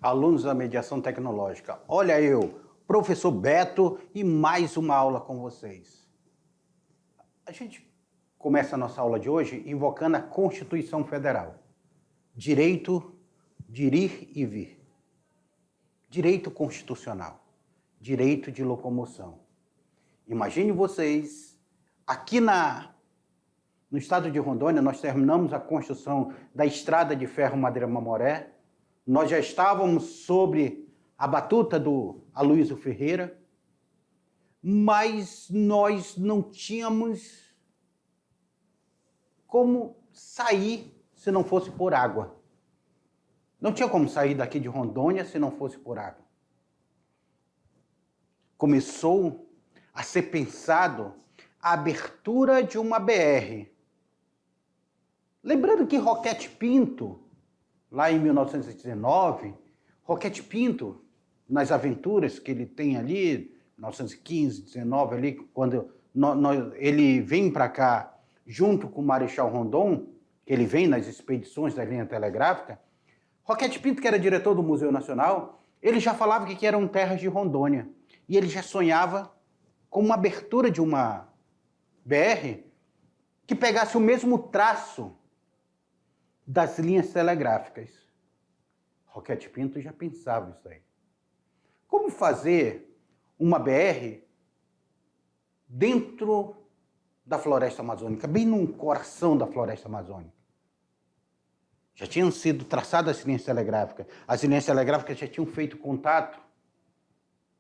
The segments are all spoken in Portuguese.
Alunos da mediação tecnológica. Olha eu, professor Beto, e mais uma aula com vocês. A gente começa a nossa aula de hoje invocando a Constituição Federal. Direito de ir e vir. Direito constitucional. Direito de locomoção. Imagine vocês, aqui no estado de Rondônia, nós terminamos a construção da estrada de ferro Madeira Mamoré. Nós já estávamos sobre a batuta do Aloysio Ferreira, mas nós não tínhamos como sair se não fosse por água. Não tinha como sair daqui de Rondônia se não fosse por água. Começou a ser pensado a abertura de uma BR. Lembrando que Roquete Pinto, lá em 1919, Roquete Pinto, nas aventuras que ele tem ali, 1915, 19, ali, quando ele vem para cá junto com o Marechal Rondon, que ele vem nas expedições da linha telegráfica, Roquete Pinto, que era diretor do Museu Nacional, ele já falava que eram terras de Rondônia. E ele já sonhava com uma abertura de uma BR que pegasse o mesmo traço das linhas telegráficas. Roquete Pinto já pensava isso aí. Como fazer uma BR dentro da floresta amazônica, bem no coração da floresta amazônica? Já tinham sido traçadas as linhas telegráficas. As linhas telegráficas já tinham feito contato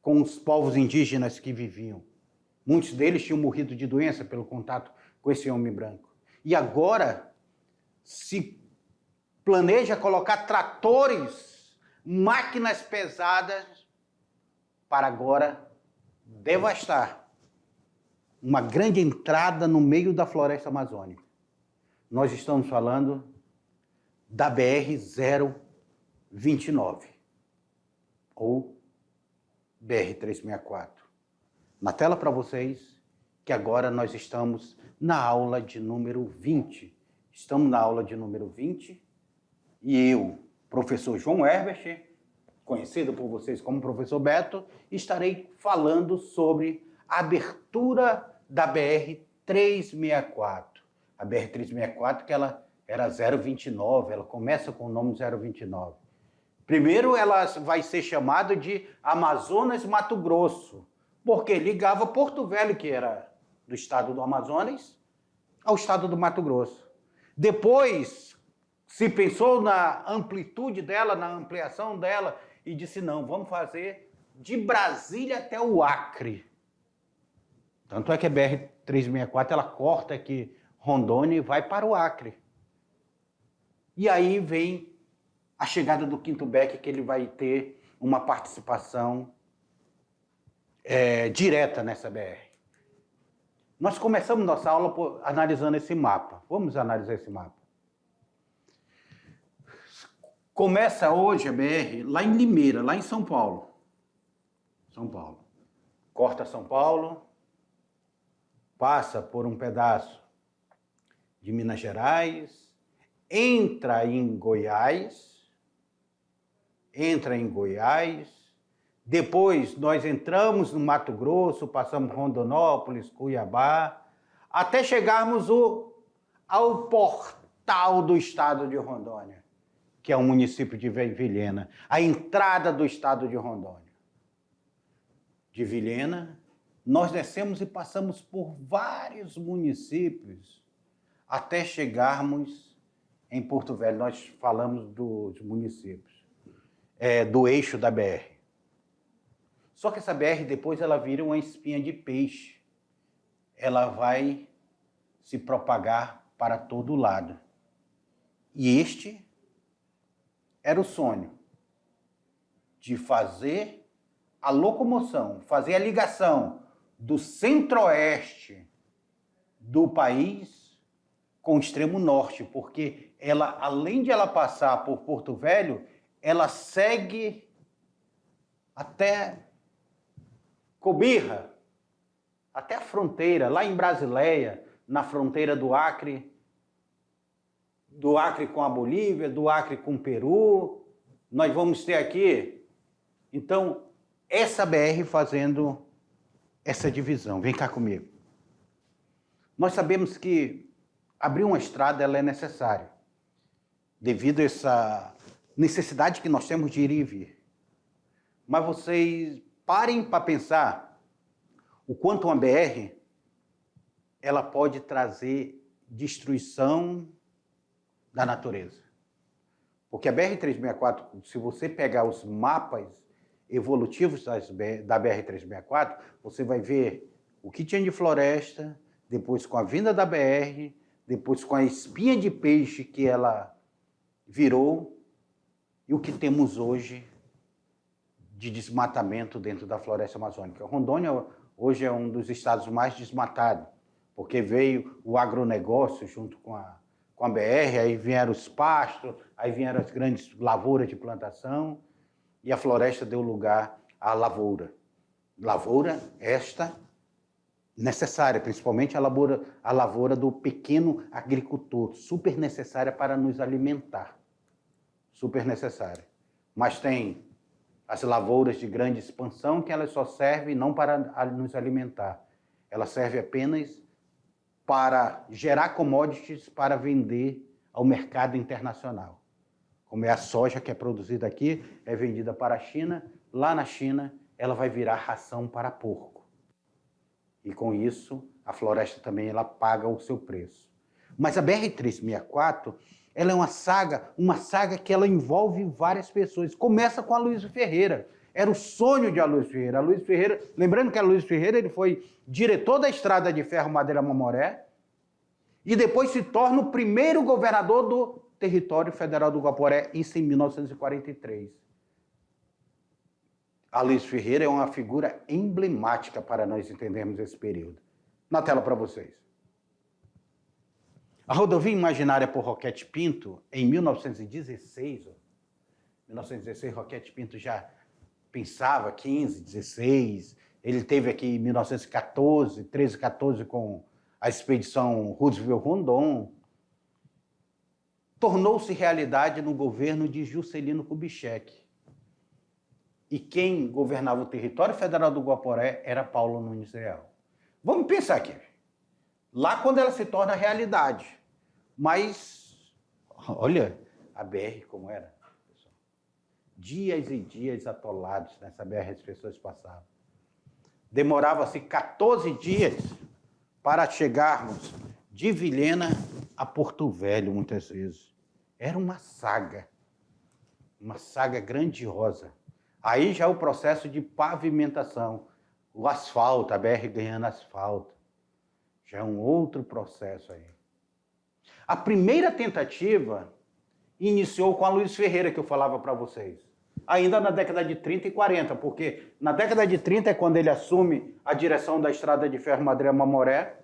com os povos indígenas que viviam. Muitos deles tinham morrido de doença pelo contato com esse homem branco. E agora se planeja colocar tratores, máquinas pesadas, para agora devastar uma grande entrada no meio da floresta amazônica. Nós estamos falando da BR-029, ou BR-364. Na tela para vocês, que agora nós estamos na aula de número 20. Estamos na aula de número 20 e eu, professor João Herbert, conhecido por vocês como professor Beto, estarei falando sobre a abertura da BR-364. A BR-364 que ela era 029, ela começa com o nome 029. Primeiro, ela vai ser chamada de Amazonas Mato Grosso, porque ligava Porto Velho, que era do estado do Amazonas, ao estado do Mato Grosso. Depois, se pensou na amplitude dela, na ampliação dela, e disse, não, vamos fazer de Brasília até o Acre. Tanto é que a BR-364, ela corta aqui Rondônia e vai para o Acre. E aí vem a chegada do Quinto Beck, que ele vai ter uma participação direta nessa BR. Nós começamos nossa aula analisando esse mapa. Vamos analisar esse mapa. Começa hoje a BR lá em Limeira, lá em São Paulo. São Paulo. Corta São Paulo, passa por um pedaço de Minas Gerais, entra em Goiás, depois nós entramos no Mato Grosso, passamos Rondonópolis, Cuiabá, até chegarmos ao portal do estado de Rondônia, que é o município de Vilhena, a entrada do estado de Rondônia. De Vilhena, nós descemos e passamos por vários municípios até chegarmos em Porto Velho. Nós falamos dos municípios. Do eixo da BR. Só que essa BR depois ela vira uma espinha de peixe. Ela vai se propagar para todo lado. E este era o sonho de fazer a locomoção, fazer a ligação do centro-oeste do país com o extremo norte, porque ela, além de ela passar por Porto Velho, ela segue até Cobirra, até a fronteira, lá em Brasileia, na fronteira do Acre com a Bolívia, do Acre com o Peru, nós vamos ter aqui, então, essa BR fazendo essa divisão. Vem cá comigo. Nós sabemos que abrir uma estrada ela é necessária, devido a essa necessidade que nós temos de ir e vir. Mas vocês parem para pensar o quanto uma BR ela pode trazer destruição da natureza. Porque a BR-364, se você pegar os mapas evolutivos da BR-364, você vai ver o que tinha de floresta, depois com a vinda da BR, depois com a espinha de peixe que ela virou, e o que temos hoje de desmatamento dentro da floresta amazônica. Rondônia hoje é um dos estados mais desmatados, porque veio o agronegócio junto com a BR, aí vieram os pastos, aí vieram as grandes lavouras de plantação, e a floresta deu lugar à lavoura. Lavoura esta necessária, principalmente a lavoura do pequeno agricultor, super necessária para nos alimentar. Super necessária. Mas tem as lavouras de grande expansão que elas só servem não para nos alimentar. Ela serve apenas para gerar commodities para vender ao mercado internacional. Como é a soja que é produzida aqui, é vendida para a China. Lá na China, ela vai virar ração para porco. E com isso, a floresta também ela paga o seu preço. Mas a BR-364, ela é uma saga que ela envolve várias pessoas. Começa com Aloysio Ferreira. Era o sonho de Aloysio Ferreira. Aloysio Ferreira, lembrando que Aloysio Ferreira ele foi diretor da Estrada de Ferro Madeira Mamoré e depois se torna o primeiro governador do território federal do Guaporé, isso em 1943. Aloysio Ferreira é uma figura emblemática para nós entendermos esse período. Na tela para vocês. A rodovia imaginária por Roquete Pinto, em 1916, Roquete Pinto já pensava 15, 16, ele teve aqui em 1914, 13, 14 com a expedição Roosevelt-Rondon, tornou-se realidade no governo de Juscelino Kubitschek. E quem governava o território federal do Guaporé era Paulo Nunes Real. Vamos pensar aqui. Lá quando ela se torna realidade. Mas, olha a BR como era. Pessoal. Dias e dias atolados nessa BR as pessoas passavam. Demorava-se 14 dias para chegarmos de Vilhena a Porto Velho, muitas vezes. Era uma saga grandiosa. Aí já o processo de pavimentação, o asfalto, a BR ganhando asfalto. Já é um outro processo aí. A primeira tentativa iniciou com a Aloysio Ferreira, que eu falava para vocês. Ainda na década de 30 e 40, porque na década de 30 é quando ele assume a direção da Estrada de Ferro Madeira Mamoré,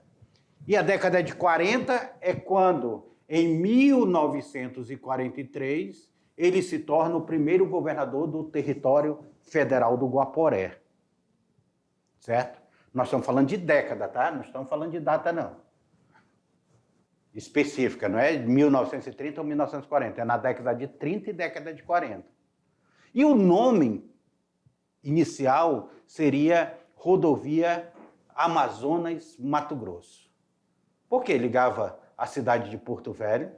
e a década de 40 é quando, em 1943, ele se torna o primeiro governador do território federal do Guaporé. Certo? Nós estamos falando de década, tá? Não estamos falando de data, não. Específica, não é 1930 ou 1940, é na década de 30 e década de 40. E o nome inicial seria Rodovia Amazonas-Mato Grosso. Porque ligava a cidade de Porto Velho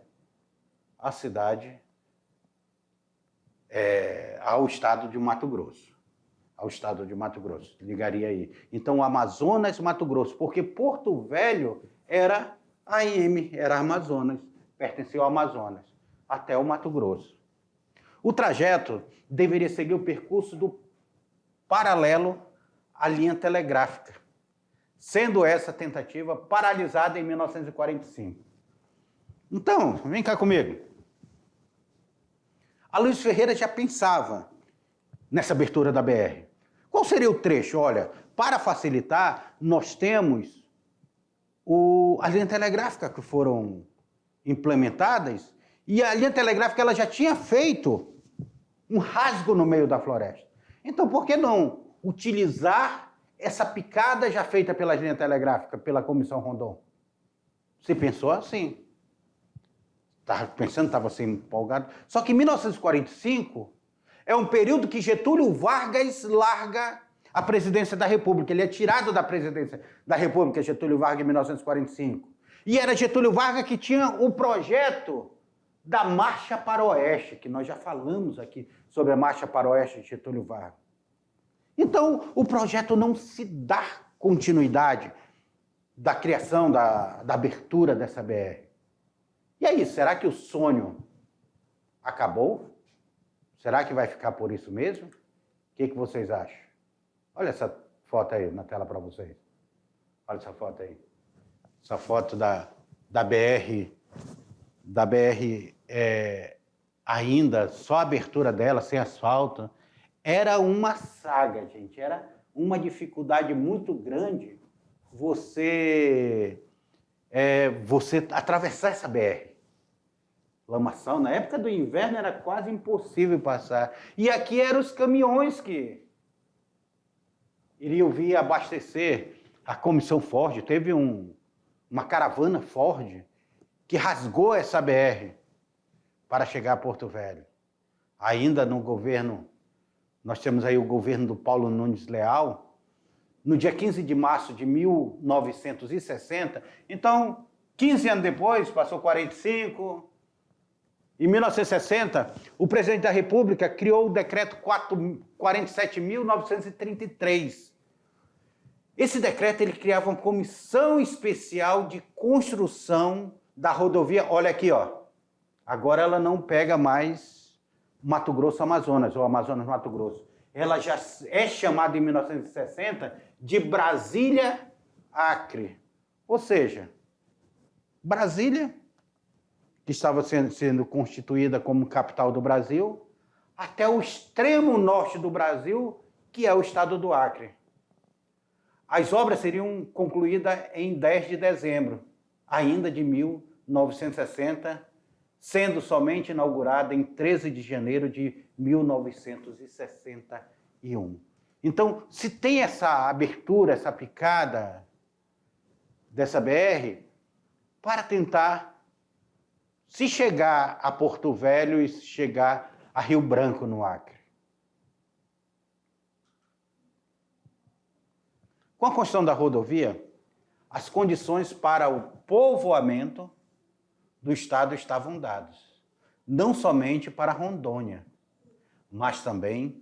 à cidade ao estado de Mato Grosso. Ao estado de Mato Grosso, ligaria aí. Então, Amazonas-Mato Grosso, porque Porto Velho era AM, era Amazonas, pertenceu ao Amazonas, até o Mato Grosso. O trajeto deveria seguir o percurso do paralelo à linha telegráfica, sendo essa tentativa paralisada em 1945. Então, vem cá comigo. Aloysio Ferreira já pensava nessa abertura da BR. Qual seria o trecho? Olha, para facilitar, nós temos a linha telegráfica que foram implementadas, e a linha telegráfica ela já tinha feito um rasgo no meio da floresta. Então, por que não utilizar essa picada já feita pela linha telegráfica, pela Comissão Rondon? Você pensou assim. Estava pensando, estava assim empolgado. Só que em 1945, É um período que Getúlio Vargas larga a presidência da República. Ele é tirado da presidência da República, Getúlio Vargas, em 1945. E era Getúlio Vargas que tinha o projeto da Marcha para o Oeste, que nós já falamos aqui sobre a Marcha para o Oeste de Getúlio Vargas. Então, o projeto não se dá continuidade da criação, da abertura dessa BR. E aí, será que o sonho acabou? Será que vai ficar por isso mesmo? O que vocês acham? Olha essa foto aí na tela para vocês. Olha essa foto aí. Essa foto da BR, ainda, só a abertura dela, sem asfalto. Era uma saga, gente. Era uma dificuldade muito grande você atravessar essa BR. Lamaçal, na época do inverno era quase impossível passar. E aqui eram os caminhões que iriam vir abastecer a Comissão Ford. Teve uma caravana Ford que rasgou essa BR para chegar a Porto Velho. Ainda no governo, nós temos aí o governo do Paulo Nunes Leal, no dia 15 de março de 1960. Então, 15 anos depois, passou 45. Em 1960, o presidente da República criou o decreto 47.933. Esse decreto ele criava uma comissão especial de construção da rodovia. Olha aqui, ó. Agora ela não pega mais Mato Grosso Amazonas, ou Amazonas Mato Grosso. Ela já é chamada em 1960 de Brasília Acre. Ou seja, Brasília, que estava sendo constituída como capital do Brasil, até o extremo norte do Brasil, que é o estado do Acre. As obras seriam concluídas em 10 de dezembro, ainda de 1960, sendo somente inaugurada em 13 de janeiro de 1961. Então, se tem essa abertura, essa picada dessa BR, para tentar, se chegar a Porto Velho e chegar a Rio Branco, no Acre. Com a construção da rodovia, as condições para o povoamento do estado estavam dadas. Não somente para Rondônia, mas também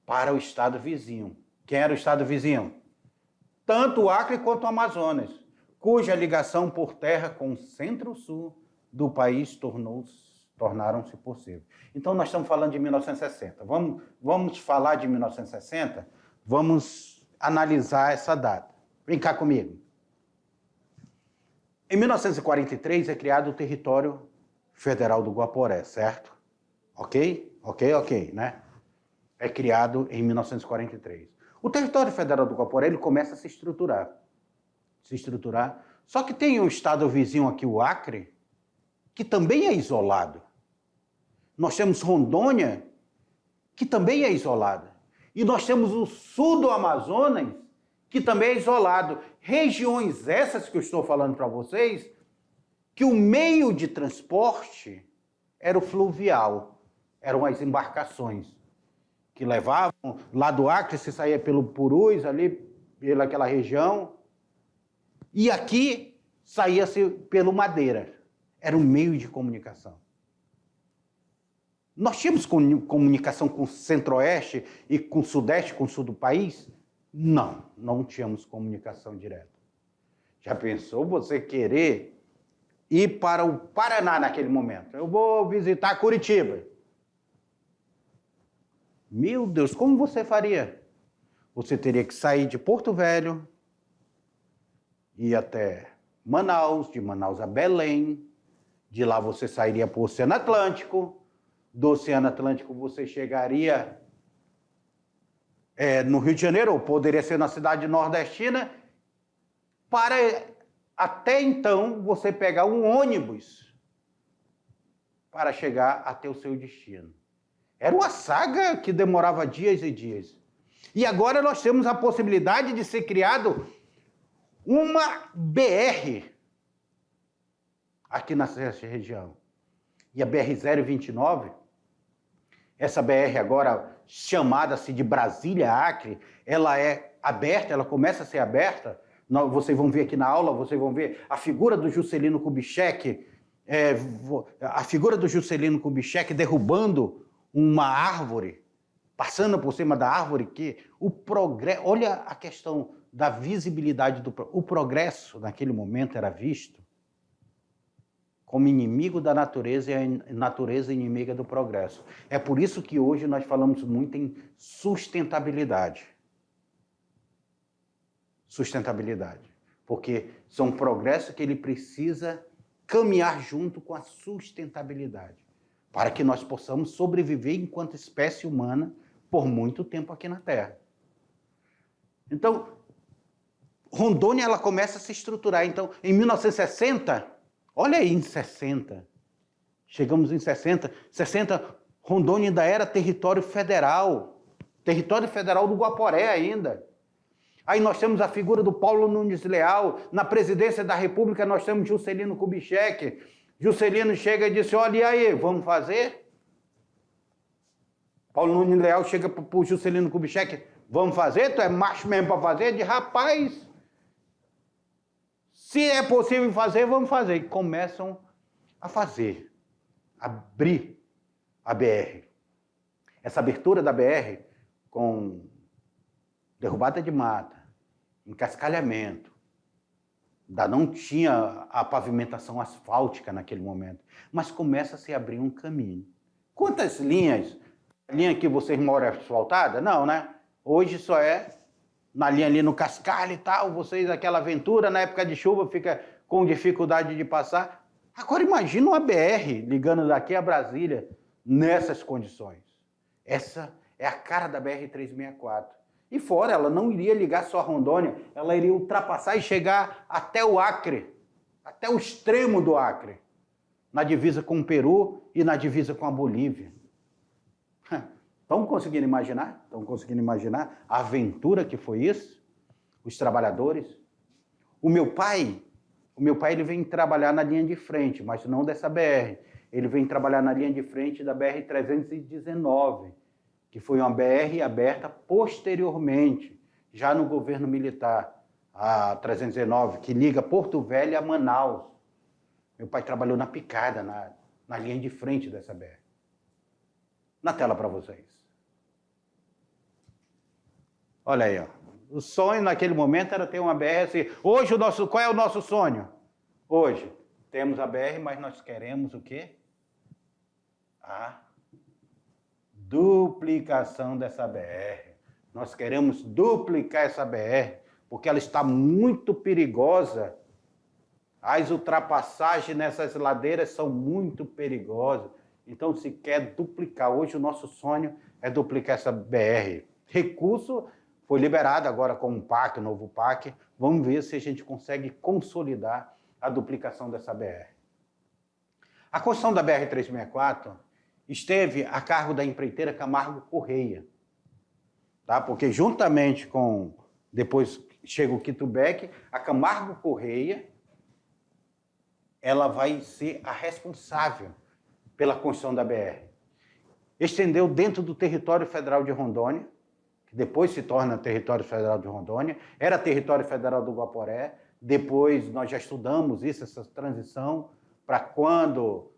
para o estado vizinho. Quem era o estado vizinho? Tanto o Acre quanto o Amazonas, cuja ligação por terra com o centro-sul do país tornaram-se possível. Então, nós estamos falando de 1960. Vamos falar de 1960? Vamos analisar essa data. Vem cá comigo. Em 1943 é criado o Território Federal do Guaporé, certo? Ok, né? É criado em 1943. O Território Federal do Guaporé ele começa a se estruturar. Só que tem o estado vizinho aqui, o Acre, que também é isolado. Nós temos Rondônia, que também é isolada. E nós temos o sul do Amazonas, que também é isolado. Regiões essas que eu estou falando para vocês, que o meio de transporte era o fluvial, eram as embarcações que levavam, lá do Acre se saía pelo Purus, ali, pelaquela região, e aqui saía-se pelo Madeira. Era um meio de comunicação. Nós tínhamos comunicação com o centro-oeste e com o sudeste, com o sul do país? Não tínhamos comunicação direta. Já pensou você querer ir para o Paraná naquele momento? Eu vou visitar Curitiba. Meu Deus, como você faria? Você teria que sair de Porto Velho, ir até Manaus, de Manaus a Belém, de lá você sairia para o Oceano Atlântico, do Oceano Atlântico você chegaria no Rio de Janeiro, ou poderia ser na cidade nordestina, para até então você pegar um ônibus para chegar até o seu destino. Era uma saga que demorava dias e dias. E agora nós temos a possibilidade de ser criado uma BR aqui nessa região. E a BR-029, Essa BR agora, chamada-se de Brasília-Acre, ela é aberta, ela começa a ser aberta. Vocês vão ver aqui na aula, vocês vão ver a figura do Juscelino Kubitschek, derrubando uma árvore, passando por cima da árvore, que o progresso, olha a questão da visibilidade o progresso naquele momento era visto como inimigo da natureza e a natureza inimiga do progresso. É por isso que hoje nós falamos muito em sustentabilidade. Sustentabilidade. Porque são progressos que ele precisa caminhar junto com a sustentabilidade, para que nós possamos sobreviver enquanto espécie humana por muito tempo aqui na Terra. Então, Rondônia ela começa a se estruturar. Então, em 1960, olha aí, em 60, chegamos em 60, Rondônia ainda era território federal do Guaporé ainda. Aí nós temos a figura do Paulo Nunes Leal, na presidência da República nós temos Juscelino Kubitschek. Juscelino chega e disse, olha, e aí, vamos fazer? Paulo Nunes Leal chega para o Juscelino Kubitschek, vamos fazer? Tu é macho mesmo para fazer? De rapaz, se é possível fazer, vamos fazer. E começam a fazer, abrir a BR. Essa abertura da BR com derrubada de mata, encascalhamento, ainda não tinha a pavimentação asfáltica naquele momento, mas começa a se abrir um caminho. Quantas linhas? A linha que vocês moram é asfaltada? Não, né? Hoje só é na linha ali no cascalho e tal, vocês, aquela aventura, na época de chuva, fica com dificuldade de passar. Agora imagina uma BR ligando daqui a Brasília nessas condições. Essa é a cara da BR-364. E fora, ela não iria ligar só a Rondônia, ela iria ultrapassar e chegar até o Acre, até o extremo do Acre, na divisa com o Peru e na divisa com a Bolívia. Estão conseguindo imaginar? Estão conseguindo imaginar a aventura que foi isso? Os trabalhadores? O meu pai ele vem trabalhar na linha de frente, mas não dessa BR. Ele vem trabalhar na linha de frente da BR-319, que foi uma BR aberta posteriormente, já no governo militar, a 319, que liga Porto Velho a Manaus. Meu pai trabalhou na picada, na linha de frente dessa BR. Na tela para vocês. Olha aí, ó. O sonho naquele momento era ter uma BR assim. Hoje, qual é o nosso sonho? Hoje, temos a BR, mas nós queremos o quê? A duplicação dessa BR. Nós queremos duplicar essa BR, porque ela está muito perigosa. As ultrapassagens nessas ladeiras são muito perigosas. Então, se quer duplicar. Hoje, o nosso sonho é duplicar essa BR. Recurso foi liberado agora com um PAC, novo PAC. Vamos ver se a gente consegue consolidar a duplicação dessa BR. A construção da BR-364 esteve a cargo da empreiteira Camargo Correia, tá? Porque juntamente com, depois chega o Kitubek, a Camargo Correia, ela vai ser a responsável pela construção da BR. Estendeu dentro do território federal de Rondônia, que depois se torna território federal de Rondônia, era território federal do Guaporé, depois nós já estudamos isso, essa transição, para quando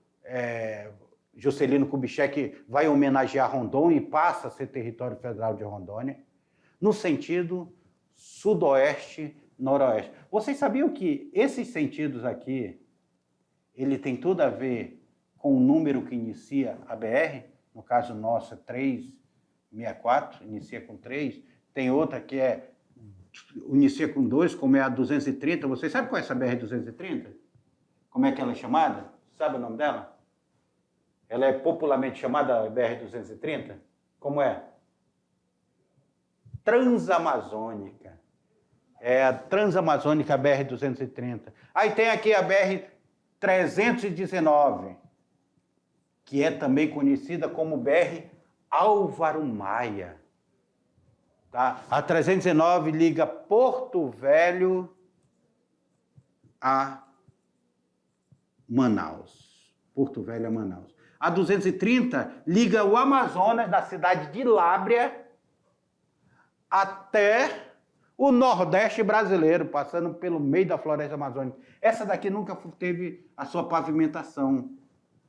Juscelino Kubitschek vai homenagear Rondônia e passa a ser território federal de Rondônia, no sentido sudoeste-noroeste. Vocês sabiam que esses sentidos aqui, ele tem tudo a ver com o número que inicia a BR? No caso nosso é 364, inicia com 3. Tem outra que inicia com 2, como é a 230. Vocês sabem qual é essa BR-230? Como é que ela é chamada? Sabe o nome dela? Ela é popularmente chamada BR-230? Como é? Transamazônica. É a Transamazônica BR-230. Aí tem aqui a BR-319, que é também conhecida como BR Álvaro Maia. Tá? A 319 liga Porto Velho a Manaus. Porto Velho a Manaus. A 230 liga o Amazonas, da cidade de Lábrea, até o Nordeste brasileiro, passando pelo meio da floresta amazônica. Essa daqui nunca teve a sua pavimentação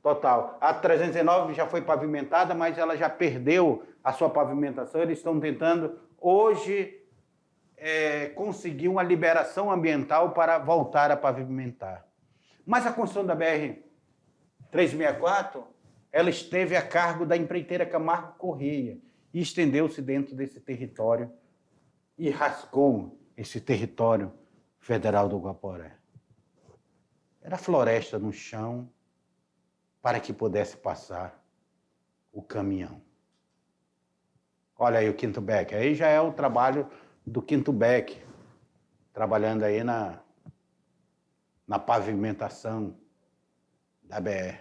total. A 309 já foi pavimentada, mas ela já perdeu a sua pavimentação. Eles estão tentando, hoje, conseguir uma liberação ambiental para voltar a pavimentar. Mas a construção da BR-364, ela esteve a cargo da empreiteira Camargo Correia e estendeu-se dentro desse território e rasgou esse território federal do Guaporé. Era floresta no chão para que pudesse passar o caminhão. Olha aí o Quinto Beck. Aí já é o trabalho do Quinto Beck, trabalhando aí na pavimentação da BR.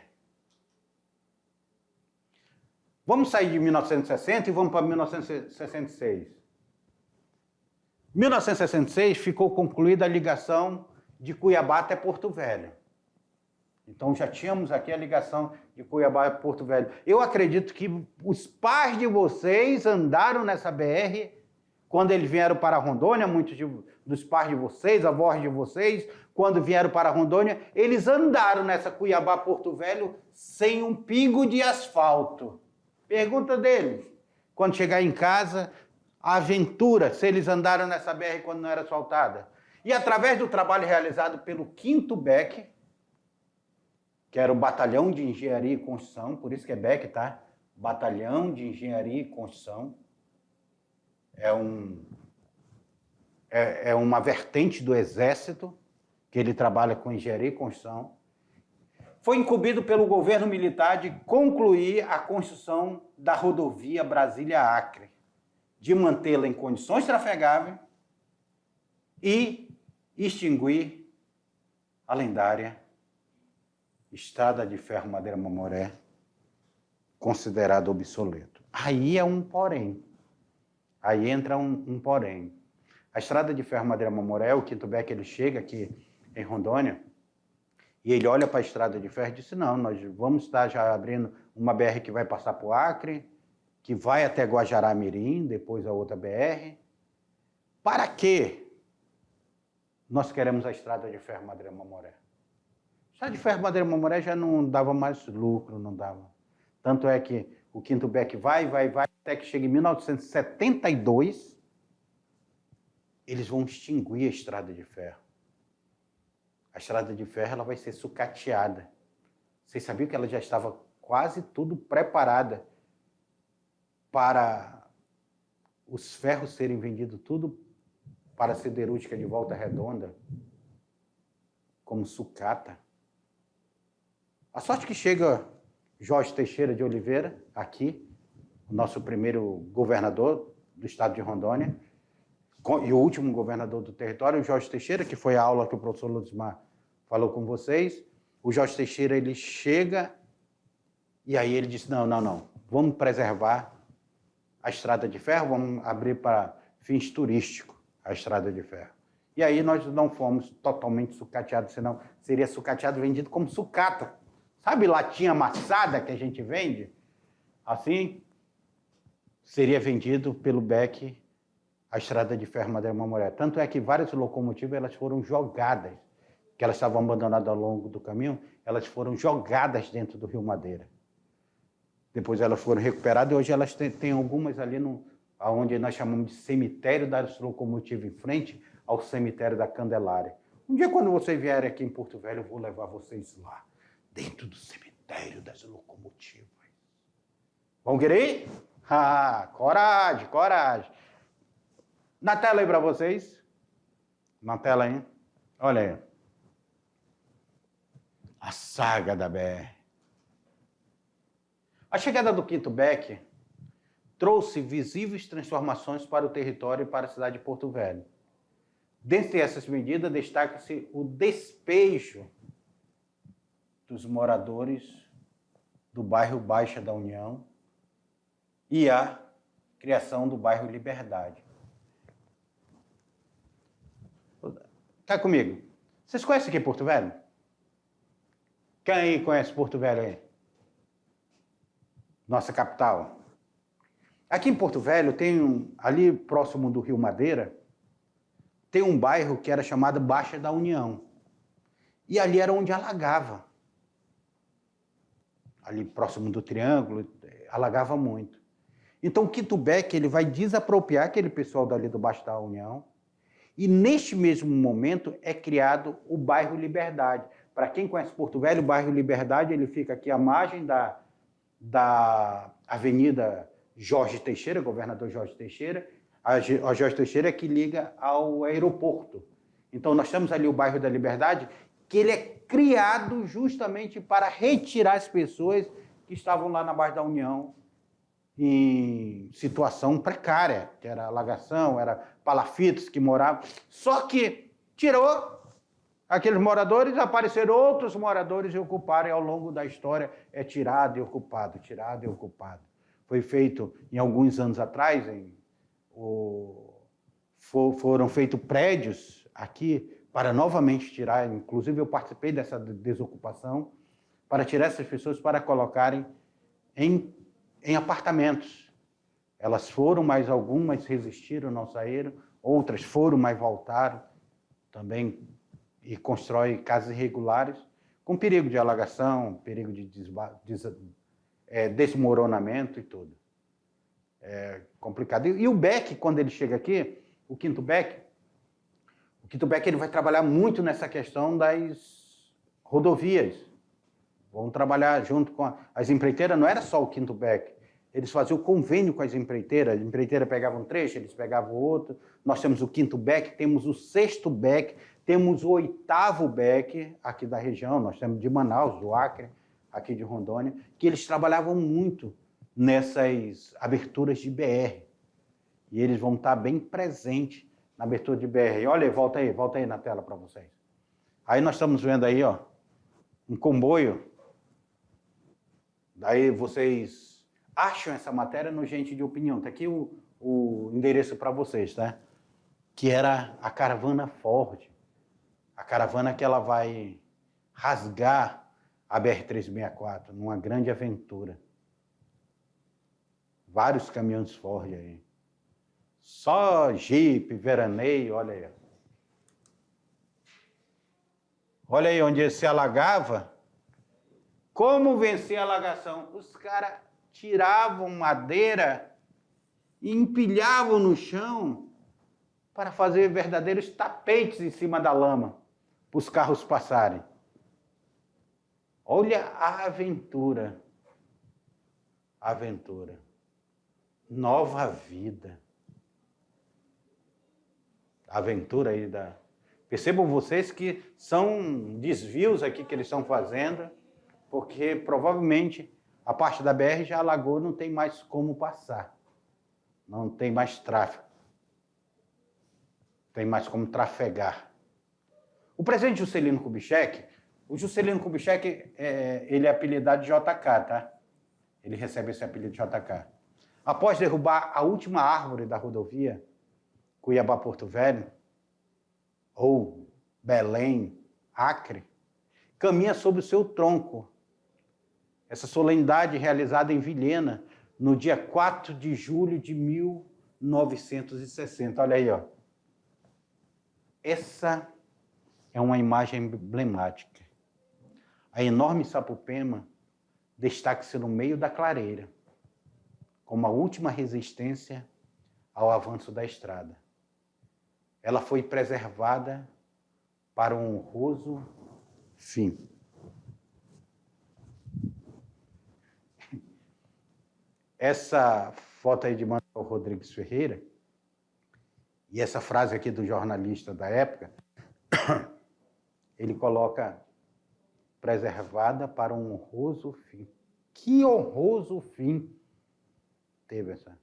Vamos sair de 1960 e vamos para 1966. 1966 ficou concluída a ligação de Cuiabá até Porto Velho. Então já tínhamos aqui a ligação de Cuiabá a Porto Velho. Eu acredito que os pais de vocês andaram nessa BR quando eles vieram para Rondônia, muitos dos pais de vocês, avós de vocês, quando vieram para Rondônia, eles andaram nessa Cuiabá-Porto Velho sem um pingo de asfalto. Pergunta deles. Quando chegar em casa, a aventura, se eles andaram nessa BR quando não era asfaltada. E através do trabalho realizado pelo Quinto Beck, que era o Batalhão de Engenharia e Construção, por isso que é Beck, tá? Batalhão de Engenharia e Construção. É uma vertente do Exército, que ele trabalha com engenharia e construção. Foi incumbido pelo governo militar de concluir a construção da rodovia Brasília-Acre, de mantê-la em condições trafegáveis e extinguir a lendária Estrada de Ferro Madeira Mamoré, considerado obsoleto. Aí é um porém. Aí entra um porém. A Estrada de Ferro Madeira Mamoré, o Quinto Beck, ele chega aqui em Rondônia e ele olha para a Estrada de Ferro e disse, não, nós vamos estar já abrindo uma BR que vai passar por Acre, que vai até Guajará-Mirim, depois a outra BR. Para quê? Nós queremos a Estrada de Ferro Madeira Mamoré. A Estrada de Ferro Madeira Mamoré já não dava mais lucro, não dava. Tanto é que o Quinto Beck vai, até que chega em 1972, eles vão extinguir a Estrada de Ferro. A Estrada de Ferro ela vai ser sucateada. Vocês sabiam que ela já estava quase tudo preparada para os ferros serem vendidos tudo para a siderúrgica de Volta Redonda, como sucata. A sorte que chega Jorge Teixeira de Oliveira, aqui, o nosso primeiro governador do estado de Rondônia, e o último governador do território, o Jorge Teixeira, que foi a aula que o professor Ludismar falou com vocês. O Jorge Teixeira, ele chega e aí ele disse, não, vamos preservar a Estrada de Ferro, vamos abrir para fins turísticos a Estrada de Ferro. E aí nós não fomos totalmente sucateados, senão seria sucateado vendido como sucata. Sabe latinha amassada que a gente vende? Assim, seria vendido pelo Beck a Estrada de Ferro Madeira Mamoré. Tanto é que várias locomotivas elas foram jogadas, que elas estavam abandonadas ao longo do caminho, elas foram jogadas dentro do Rio Madeira. Depois elas foram recuperadas e hoje elas têm algumas ali onde nós chamamos de cemitério das locomotivas, em frente ao cemitério da Candelária. Um dia, quando vocês vierem aqui em Porto Velho, eu vou levar vocês lá, dentro do cemitério das locomotivas. Vão querer ir? Ah, coragem, coragem. Na tela aí para vocês. Na tela aí. Olha aí. A saga da BR. A chegada do Quinto Beck trouxe visíveis transformações para o território e para a cidade de Porto Velho. Dentre essas medidas, destaca-se o despejo dos moradores do bairro Baixa da União e a criação do bairro Liberdade. Tá comigo? Vocês conhecem aqui Porto Velho? Quem aí conhece Porto Velho aí? nossa capital. Aqui em Porto Velho, ali próximo do Rio Madeira, tem um bairro que era chamado Baixa da União. E ali era onde alagava. Ali próximo do Triângulo, alagava muito. Então o Quinto Beck, ele vai desapropriar aquele pessoal dali do Baixa da União, e neste mesmo momento é criado o bairro Liberdade. Para quem conhece Porto Velho, o bairro Liberdade, ele fica aqui à margem da Avenida Jorge Teixeira, governador Jorge Teixeira. A Jorge Teixeira é que liga ao aeroporto. Então nós temos ali o bairro da Liberdade, que ele é criado justamente para retirar as pessoas que estavam lá na Baixa da União em situação precária, que era alagação, era palafitos que moravam. Só que tirou aqueles moradores, apareceram outros moradores e ocuparam, e ao longo da história é tirado e ocupado, tirado e ocupado. Foi feito, em alguns anos atrás, foram feitos prédios aqui para novamente tirar, inclusive eu participei dessa desocupação, para tirar essas pessoas para colocarem em apartamentos. Elas foram, mas algumas resistiram, não saíram, outras foram, mas voltaram também, e constrói casas irregulares com perigo de alagação, perigo de desmoronamento e tudo. É complicado. E o Beck, quando ele chega aqui, o Quinto Beck ele vai trabalhar muito nessa questão das rodovias. Vão trabalhar junto com as empreiteiras, não era só o Quinto Beck. Eles faziam convênio com as empreiteiras pegavam um trecho, eles pegavam outro. Nós temos o Quinto Beck, temos o Sexto Beck, temos o Oitavo Beck aqui da região, nós temos de Manaus, do Acre, aqui de Rondônia, que eles trabalhavam muito nessas aberturas de BR. E eles vão estar bem presentes na abertura de BR. Olha, volta aí na tela para vocês. Aí nós estamos vendo aí, ó, um comboio. Daí vocês acham essa matéria no Gente de Opinião. Está aqui o endereço para vocês, tá? Que era a caravana Ford. A caravana que ela vai rasgar a BR-364, numa grande aventura. Vários caminhões Ford aí. Só Jeep, veraneio, olha aí. Olha aí onde se alagava. Como vencer a alagação? Os caras tiravam madeira e empilhavam no chão para fazer verdadeiros tapetes em cima da lama, para os carros passarem. Olha a aventura. Aventura. Nova vida. Aventura aí da... Percebam vocês que são desvios aqui que eles estão fazendo, porque provavelmente a parte da BR já alagou, não tem mais como passar. Não tem mais tráfego. Tem mais como trafegar. O presidente Juscelino Kubitschek, ele é apelidado de JK, tá? Ele recebe esse apelido de JK. Após derrubar a última árvore da rodovia, Cuiabá-Porto Velho, ou Belém, Acre, caminha sobre o seu tronco. Essa solenidade realizada em Vilhena, no dia 4 de julho de 1960. Olha aí, ó. Essa é uma imagem emblemática. A enorme Sapupema destaca-se no meio da clareira, como a última resistência ao avanço da estrada. Ela foi preservada para um honroso fim. Essa foto aí de Manuel Rodrigues Ferreira, e essa frase aqui do jornalista da época, ele coloca preservada para um honroso fim. Que honroso fim teve essa.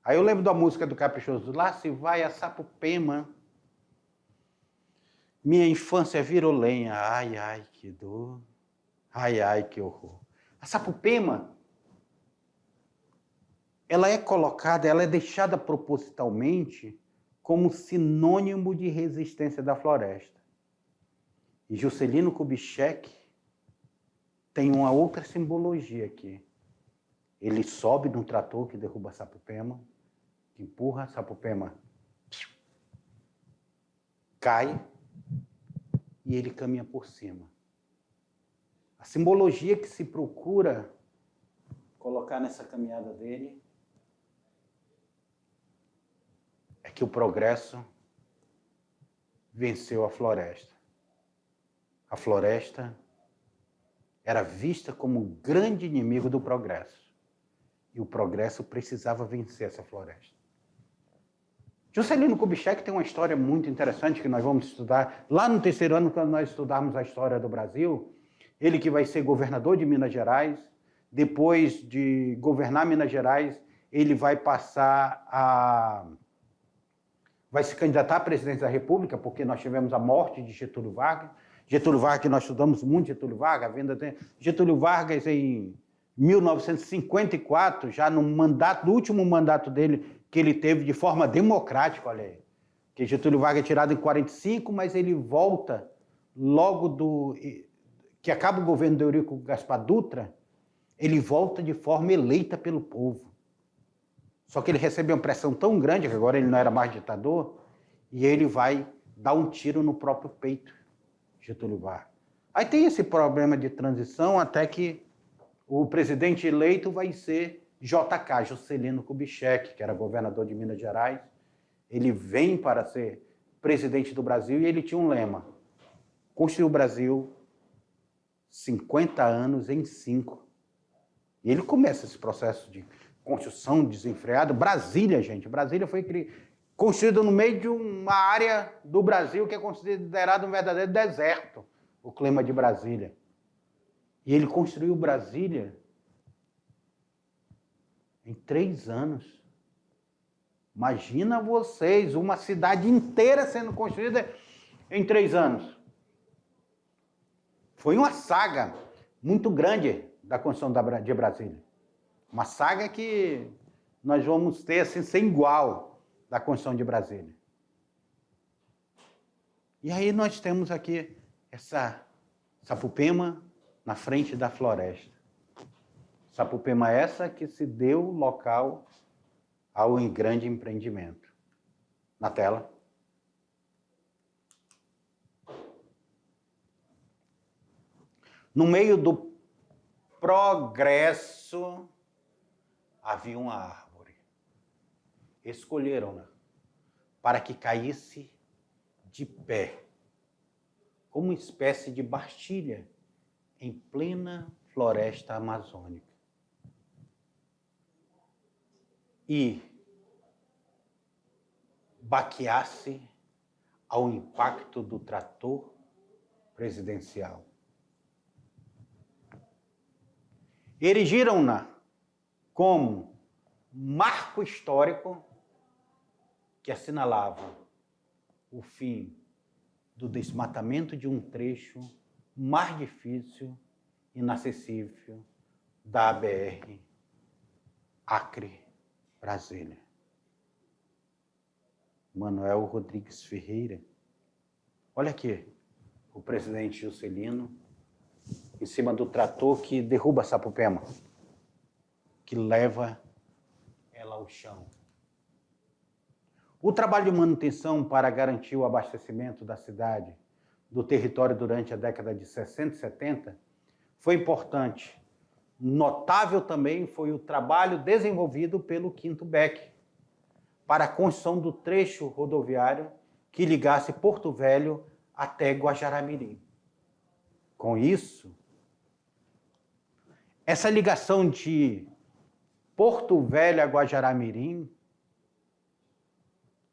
Aí eu lembro da música do Caprichoso, lá se vai a Sapupema, minha infância virou lenha, ai, ai, que dor, ai, ai, que horror. A Sapupema, ela é colocada, ela é deixada propositalmente como sinônimo de resistência da floresta. E Juscelino Kubitschek tem uma outra simbologia aqui. Ele sobe num trator que derruba Sapopema, que empurra Sapopema, cai e ele caminha por cima. A simbologia que se procura colocar nessa caminhada dele é que o progresso venceu a floresta. A floresta era vista como o grande inimigo do progresso. E o progresso precisava vencer essa floresta. Juscelino Kubitschek tem uma história muito interessante que nós vamos estudar lá no terceiro ano, quando nós estudarmos a história do Brasil. Ele que vai ser governador de Minas Gerais, depois de governar Minas Gerais, ele vai se candidatar à presidência da República, porque nós tivemos a morte de Getúlio Vargas. Getúlio Vargas, que nós estudamos muito Getúlio Vargas, Getúlio Vargas em 1954, já no último mandato dele, que ele teve de forma democrática, olha aí, que Getúlio Vargas é tirado em 45, mas ele volta logo que acaba o governo do Eurico Gaspar Dutra, ele volta de forma eleita pelo povo. Só que ele recebeu uma pressão tão grande, que agora ele não era mais ditador, e ele vai dar um tiro no próprio peito, Getúlio Vargas. Aí tem esse problema de transição até que o presidente eleito vai ser JK, Juscelino Kubitschek, que era governador de Minas Gerais. Ele vem para ser presidente do Brasil e ele tinha um lema: construir o Brasil 50 anos em 5. E ele começa esse processo de construção desenfreada. Brasília, gente, Brasília foi construída no meio de uma área do Brasil que é considerado um verdadeiro deserto, o clima de Brasília. E ele construiu Brasília em 3 anos. Imagina vocês, uma cidade inteira sendo construída em 3 anos. Foi uma saga muito grande da construção de Brasília. Uma saga que nós vamos ter assim, sem igual da construção de Brasília. E aí nós temos aqui essa Sapopema na frente da floresta. Sapopema essa que se deu local ao grande empreendimento. Na tela. No meio do progresso havia uma árvore. Escolheram-na para que caísse de pé, como uma espécie de Bastilha em plena floresta amazônica. E baqueasse ao impacto do trator presidencial. Erigiram-na como marco histórico que assinalava o fim do desmatamento de um trecho mais difícil e inacessível da BR Acre-Brasília. Manuel Rodrigues Ferreira. Olha aqui, o presidente Juscelino em cima do trator que derruba Sapopema, que leva ela ao chão. O trabalho de manutenção para garantir o abastecimento da cidade, do território durante a década de 60 e 70, foi importante. Notável também foi o trabalho desenvolvido pelo Quinto Beck para a construção do trecho rodoviário que ligasse Porto Velho até Guajará-Mirim. Com isso, essa ligação de Porto Velho a Guajará-Mirim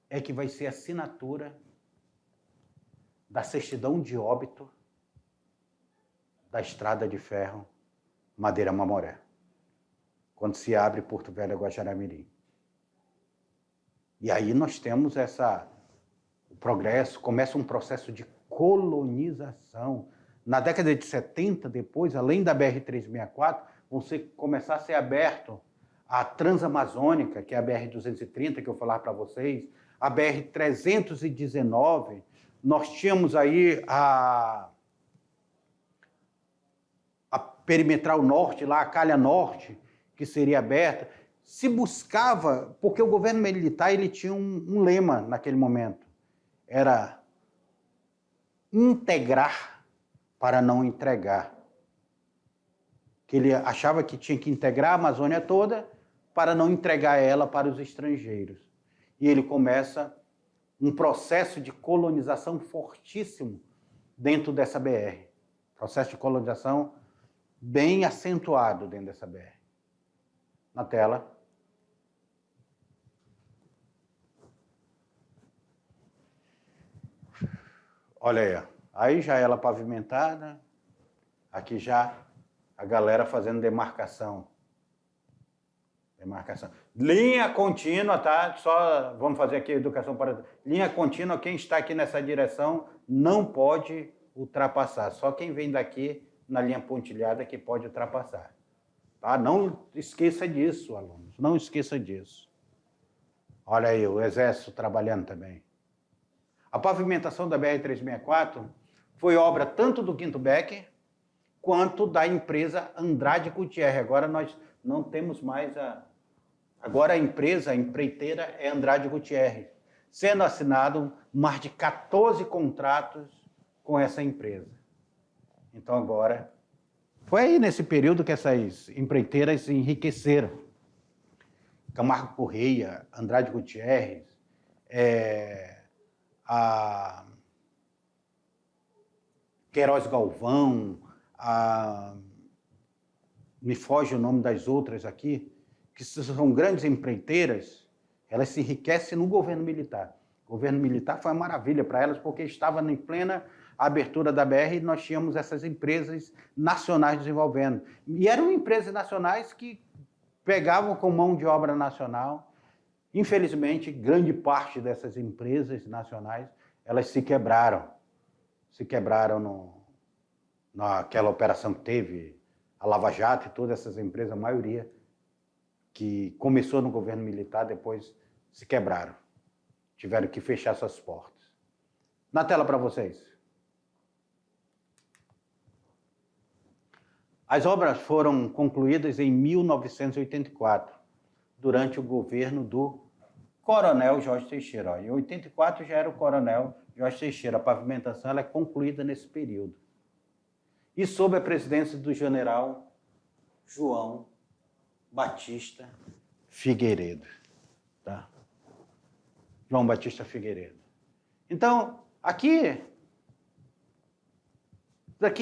é que vai ser a assinatura da certidão de óbito da estrada de ferro Madeira-Mamoré, quando se abre Porto Velho a Guajará-Mirim. E aí nós temos o progresso, começa um processo de colonização. Na década de 70, depois, além da BR-364, começar a ser aberto a Transamazônica, que é a BR-230, que eu vou falar para vocês, a BR-319, nós tínhamos aí a Perimetral Norte, lá a Calha Norte, que seria aberta, se buscava, porque o governo militar ele tinha um lema naquele momento, era integrar para não entregar. Que ele achava que tinha que integrar a Amazônia toda para não entregar ela para os estrangeiros. E ele começa um processo de colonização fortíssimo dentro dessa BR. Processo de colonização bem acentuado dentro dessa BR. Na tela. Olha aí, ó. Aí já ela pavimentada, aqui já a galera fazendo demarcação. Demarcação. Linha contínua, tá? Só vamos fazer aqui a educação para... Linha contínua, quem está aqui nessa direção não pode ultrapassar. Só quem vem daqui na linha pontilhada que pode ultrapassar. Tá? Não esqueça disso, alunos. Não esqueça disso. Olha aí, o Exército trabalhando também. A pavimentação da BR-364 foi obra tanto do Quinto Becker quanto da empresa Andrade Gutierrez. Agora nós não temos mais a... Agora a empresa, a empreiteira é Andrade Gutierrez, sendo assinado mais de 14 contratos com essa empresa. Então agora, foi aí nesse período que essas empreiteiras enriqueceram. Camargo Correia, Andrade Gutierrez, a Queiroz Galvão, me foge o nome das outras aqui, que são grandes empreiteiras, elas se enriquecem no governo militar. O governo militar foi uma maravilha para elas, porque estava em plena abertura da BR e nós tínhamos essas empresas nacionais desenvolvendo. E eram empresas nacionais que pegavam com mão de obra nacional. Infelizmente, grande parte dessas empresas nacionais, elas se quebraram. Se quebraram naquela operação que teve, a Lava Jato e todas essas empresas, a maioria, que começou no governo militar, depois se quebraram. Tiveram que fechar suas portas. Na tela para vocês. As obras foram concluídas em 1984, durante o governo do Coronel Jorge Teixeira. Em 84 já era o Coronel Jorge Teixeira. A pavimentação ela é concluída nesse período. E sob a presidência do general João Batista Figueiredo. Tá? João Batista Figueiredo. Então, aqui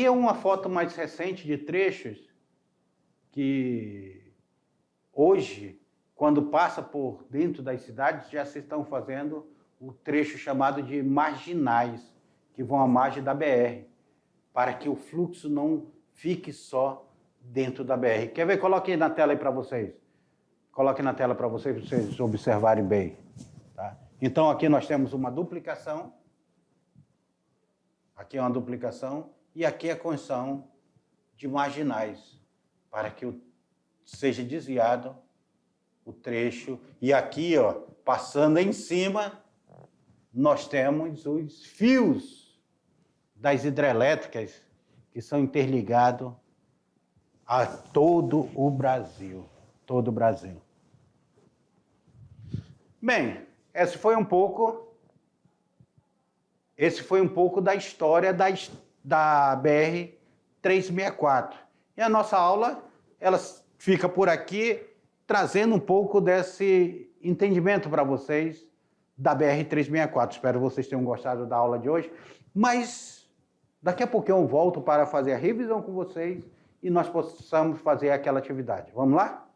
é uma foto mais recente de trechos que hoje, quando passa por dentro das cidades, já se estão fazendo o trecho chamado de marginais, que vão à margem da BR, para que o fluxo não fique só dentro da BR. Quer ver? Coloque aí na tela aí para vocês. Coloque na tela para vocês observarem bem. Tá? Então, aqui nós temos uma duplicação. Aqui é uma duplicação. E aqui é a construção de marginais, para que seja desviado o trecho. E aqui, ó, passando em cima, nós temos os fios das hidrelétricas que são interligados a todo o Brasil. Todo o Brasil. Bem, esse foi um pouco da história da BR-364. E a nossa aula, ela fica por aqui, trazendo um pouco desse entendimento para vocês da BR-364. Espero que vocês tenham gostado da aula de hoje. Mas daqui a pouquinho eu volto para fazer a revisão com vocês e nós possamos fazer aquela atividade. Vamos lá?